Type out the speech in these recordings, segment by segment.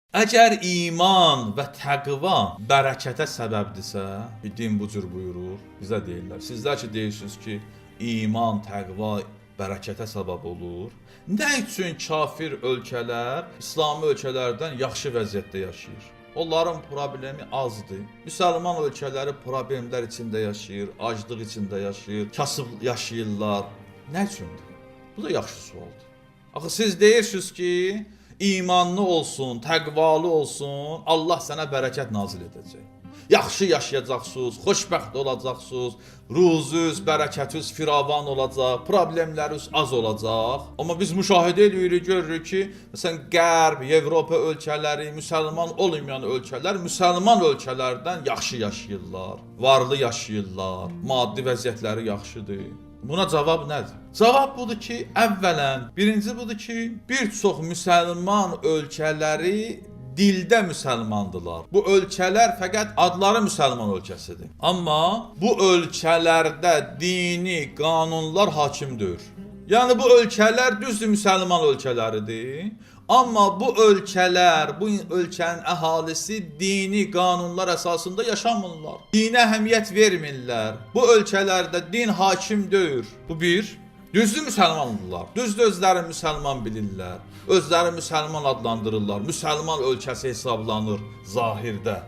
Əgər iman və təqva bərəkətə səbəbdirsə, din bu cür buyurur, bizə deyirlər. Sizlər ki deyirsiniz ki, iman, təqva bərəkətə səbəb olur. Nə üçün kafir ölkələr İslami ölkələrdən yaxşı vəziyyətdə yaşayır? Onların problemi azdır. Müsəlman ölkələri problemlər içində yaşayır, aclıq içində yaşayır, kasıb yaşayırlar. Nə üçündür? Bu da yaxşı sualdır. Axı siz deyirsiniz ki, imanlı olsun, təqvalı olsun, Allah sənə bərəkət nazil edəcək. Yaxşı yaşayacaqsınız, xoşbəxt olacaqsınız, ruzunuz, bərəkətiniz firavan olacaq, problemləriniz az olacaq. Amma biz müşahidə edirik, görürük ki, məsələn, Qərb, Avropa ölkələri, müsəlman olmayan ölkələr, müsəlman ölkələrdən yaxşı yaşayırlar, varlı yaşayırlar, maddi vəziyyətləri yaxşıdır. Buna cavab nədir? Cavab budur ki, əvvələn, birinci budur ki, bir çox müsəlman ölkələri dildə müsəlmandırlar. Bu ölkələr fəqət adları müsəlman ölkəsidir. Amma bu ölkələrdə dini qanunlar hakimdir. Yəni bu ölkələr düzdür müsəlman ölkələridir. Amma bu ölkələr, bu ölkənin əhalisi dini qanunlar əsasında yaşamırlar. Dinə əhəmiyyət vermirlər. Bu ölkələrdə din hakim deyil. Bu bir. Düzdür müsəlmandırlar. Düzdür özləri müsəlman bilirlər. Özləri müsəlman adlandırırlar. Müsəlman ölkəsi hesablanır zahirdə.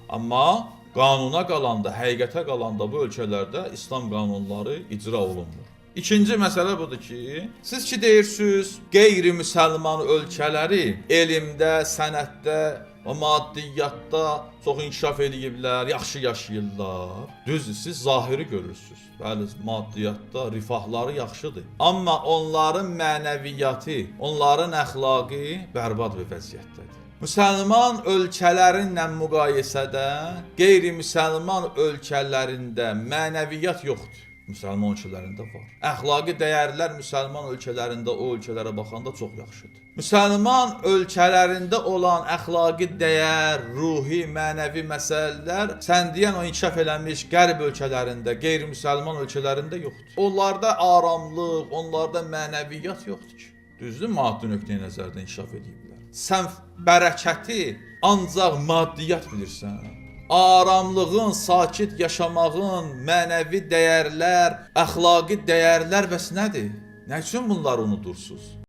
Amma qanuna qalanda, həqiqətə qalanda bu ölkələrdə İslam qanunları icra olunmur. İkinci məsələ budur ki, siz ki deyirsiniz, qeyri-müsəlman ölkələri elmdə, sənətdə, maddiyyatda çox inkişaf ediblər, yaxşı yaşayırlar. Düzdür, siz zahiri görürsünüz. Bəli, maddiyyatda rifahları yaxşıdır. Amma onların mənəviyyatı, onların əxlaqı bərbad bir vəziyyətdədir. Müsəlman ölkələrinlə müqayisədə qeyri-müsəlman ölkələrində mənəviyyat yoxdur. Müsəlman ölkələrində var. Əxlaqi dəyərlər müsəlman ölkələrində o ölkələrə baxanda çox yaxşıdır. Müsəlman ölkələrində olan əxlaqi dəyər, ruhi, mənəvi məsələlər sən deyən o inkişaf eləmiş qərb ölkələrində, qeyri-müsəlman ölkələrində yoxdur. Onlarda aramlıq, onlarda mənəviyyat yoxdur ki. Düzdür, maddi nöqteyi nəzərdən inkişaf ediblər. Sən bərəkəti ancaq maddiyyat bilirsən. Aramlığın, sakit yaşamağın, mənəvi dəyərlər, əxlaqi dəyərlər bəs nədir? Nə üçün bunları unutursunuz?